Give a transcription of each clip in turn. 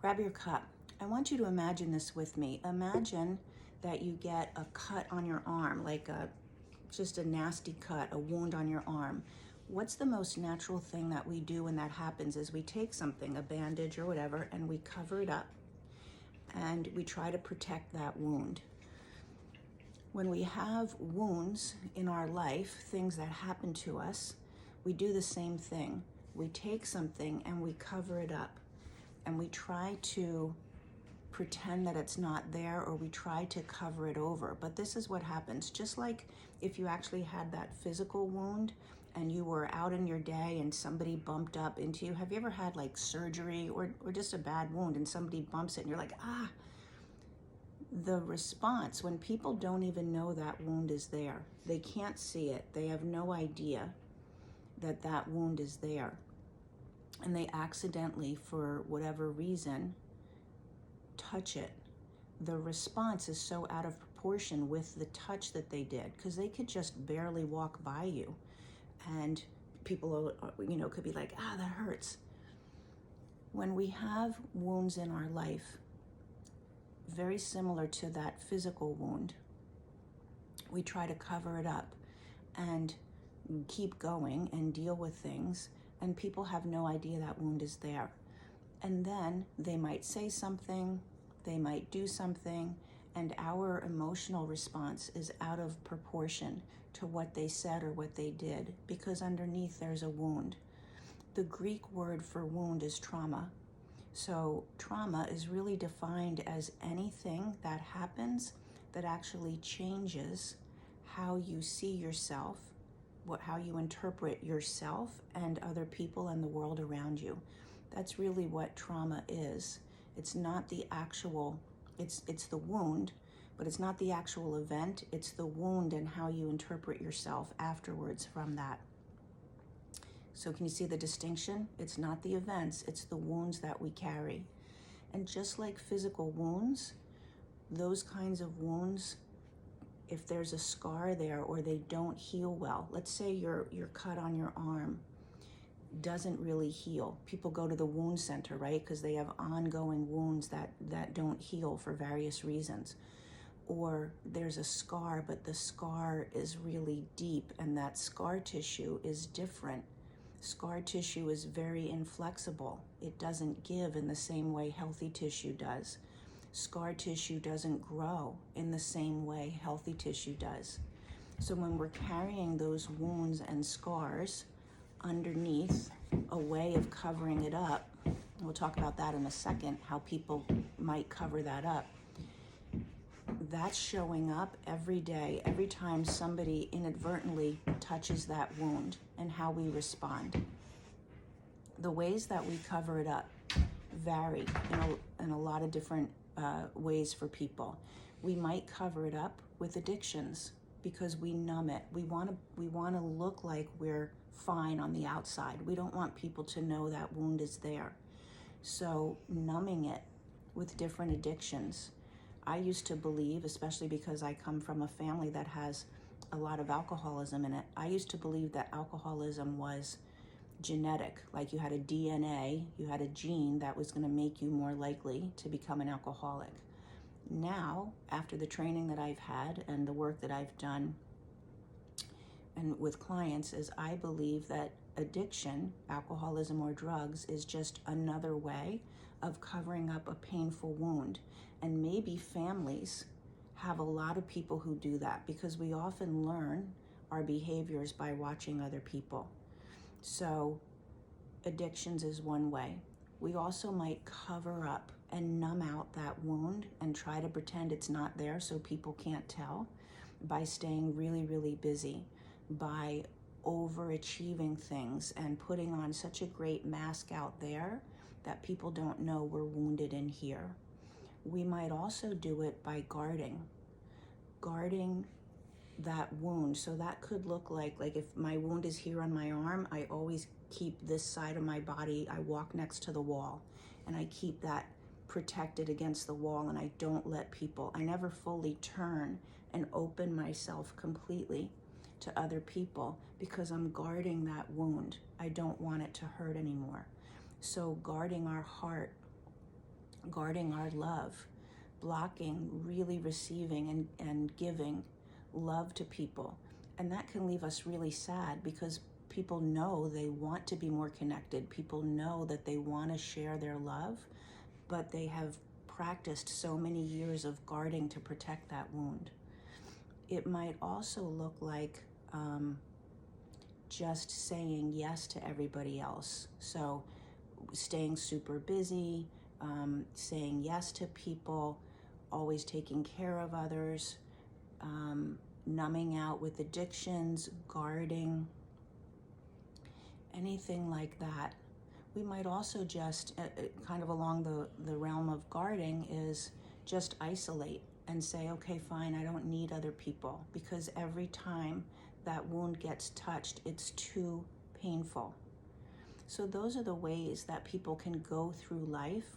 Grab your cup. I want you to imagine this with me. Imagine that you get a cut on your arm, like just a nasty cut, a wound on your arm. What's the most natural thing that we do when that happens is we take something, a bandage or whatever, and we cover it up and we try to protect that wound. When we have wounds in our life, things that happen to us, we do the same thing. We take something and we cover it up and we try to pretend that it's not there, or we try to cover it over. But this is what happens. Just like if you actually had that physical wound and you were out in your day and somebody bumped up into you. Have you ever had like surgery or just a bad wound and somebody bumps it and you're like, ah? The response when people don't even know that wound is there, they can't see it, they have no idea that that wound is there, and they accidentally, for whatever reason, touch it. The response is so out of proportion with the touch that they did, because they could just barely walk by you and people, could be like, ah, that hurts. When we have wounds in our life, very similar to that physical wound, we try to cover it up and keep going and deal with things, and people have no idea that wound is there. And then they might say something, they might do something, and our emotional response is out of proportion to what they said or what they did, because underneath there's a wound. The Greek word for wound is trauma. So trauma is really defined as anything that happens that actually changes how you see yourself, how you interpret yourself and other people and the world around you. That's really what trauma is. It's not the actual, it's the wound, but it's not the actual event. It's the wound and how you interpret yourself afterwards from that. So can you see the distinction? It's not the events, it's the wounds that we carry. And just like physical wounds, those kinds of wounds, if there's a scar there or they don't heal well, let's say your cut on your arm doesn't really heal. People go to the wound center, right? Because they have ongoing wounds that don't heal for various reasons. Or there's a scar, but the scar is really deep and that scar tissue is different. Scar tissue is very inflexible. It doesn't give in the same way healthy tissue does. Scar tissue doesn't grow in the same way healthy tissue does. So when we're carrying those wounds and scars underneath a way of covering it up, we'll talk about that in a second, how people might cover that up. That's showing up every day, every time somebody inadvertently touches that wound, and how we respond. The ways that we cover it up vary in a lot of different ways for people. We might cover it up with addictions because we numb it. We want to look like we're fine on the outside. We don't want people to know that wound is there. So numbing it with different addictions. I used to believe, especially because I come from a family that has a lot of alcoholism in it, I used to believe that alcoholism was genetic, like you had a DNA, you had a gene that was going to make you more likely to become an alcoholic. Now, after the training that I've had and the work that I've done and with clients, is I believe that addiction, alcoholism or drugs, is just another way of covering up a painful wound. And maybe families have a lot of people who do that, because we often learn our behaviors by watching other people. So addictions is one way. We also might cover up and numb out that wound and try to pretend it's not there so people can't tell, by staying really, really busy, by overachieving things and putting on such a great mask out there that people don't know we're wounded in here. We might also do it by guarding that wound. So that could look like if my wound is here on my arm, I always keep this side of my body, I walk next to the wall and I keep that protected against the wall, and I don't let people, I never fully turn and open myself completely to other people, because I'm guarding that wound. I don't want it to hurt anymore. So guarding our heart guarding our love, blocking really receiving and giving love to people. And that can leave us really sad because people know they want to be more connected. People know that they want to share their love, but they have practiced so many years of guarding to protect that wound. It might also look like just saying yes to everybody else. So staying super busy, saying yes to people, always taking care of others, numbing out with addictions, guarding, anything like that. We might also just, kind of along the realm of guarding, is just isolate and say, okay, fine, I don't need other people, because every time that wound gets touched, it's too painful. So those are the ways that people can go through life,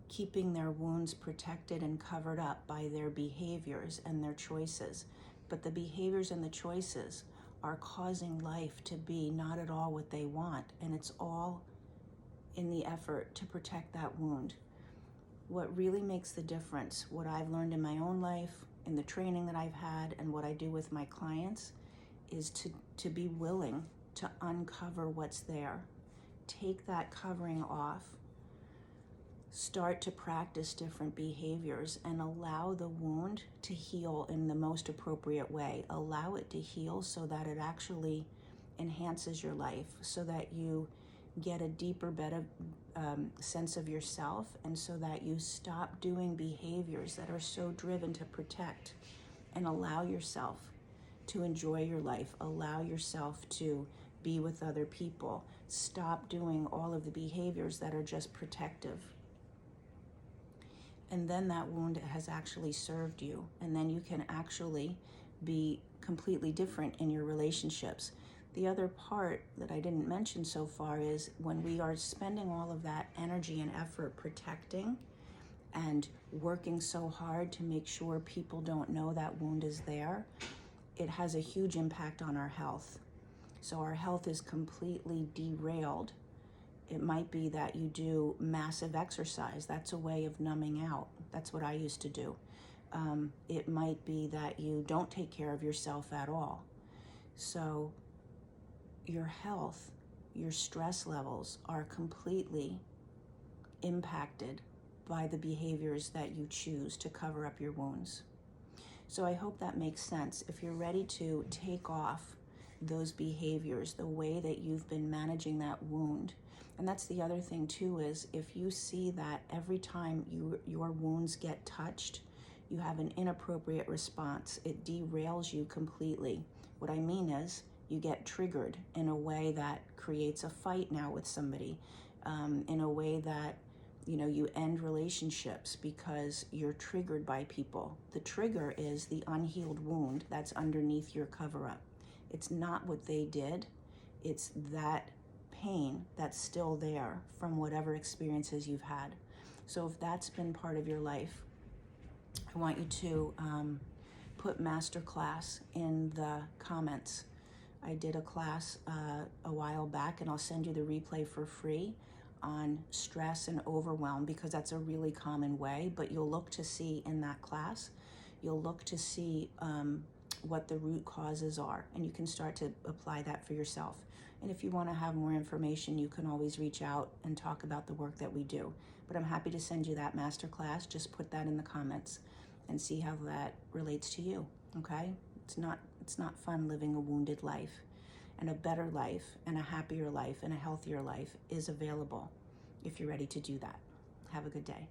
keeping their wounds protected and covered up by their behaviors and their choices. But the behaviors and the choices are causing life to be not at all what they want, and it's all in the effort to protect that wound. What really makes the difference, what I've learned in my own life, in the training that I've had, and what I do with my clients, is to be willing to uncover what's there. Take that covering off. Start to practice different behaviors and allow the wound to heal in the most appropriate way. Allow it to heal so that it actually enhances your life, so that you get a deeper, better sense of yourself, and so that you stop doing behaviors that are so driven to protect, and allow yourself to enjoy your life, allow yourself to be with other people. Stop doing all of the behaviors that are just protective. And then that wound has actually served you, and then you can actually be completely different in your relationships. The other part that I didn't mention so far is when we are spending all of that energy and effort protecting and working so hard to make sure people don't know that wound is there, it has a huge impact on our health. So our health is completely derailed. It might be that you do massive exercise. That's a way of numbing out. That's what I used to do. It might be that you don't take care of yourself at all. So your health, your stress levels are completely impacted by the behaviors that you choose to cover up your wounds. So I hope that makes sense. If you're ready to take off those behaviors, the way that you've been managing that wound. And that's the other thing too, is if you see that every time your wounds get touched, you have an inappropriate response, it derails you completely. What I mean is you get triggered in a way that creates a fight now with somebody, in a way that you end relationships because you're triggered by people. The trigger is the unhealed wound that's underneath your cover-up. It's not what they did, it's that pain that's still there from whatever experiences you've had. So if that's been part of your life, I want you to put masterclass in the comments. I did a class a while back, and I'll send you the replay for free on stress and overwhelm, because that's a really common way. But you'll look to see in that class, you'll look to see what the root causes are, and you can start to apply that for yourself. And if you want to have more information, you can always reach out and talk about the work that we do. But I'm happy to send you that masterclass. Just put that in the comments and see how that relates to you, okay? It's not fun living a wounded life. And a better life and a happier life and a healthier life is available if you're ready to do that. Have a good day.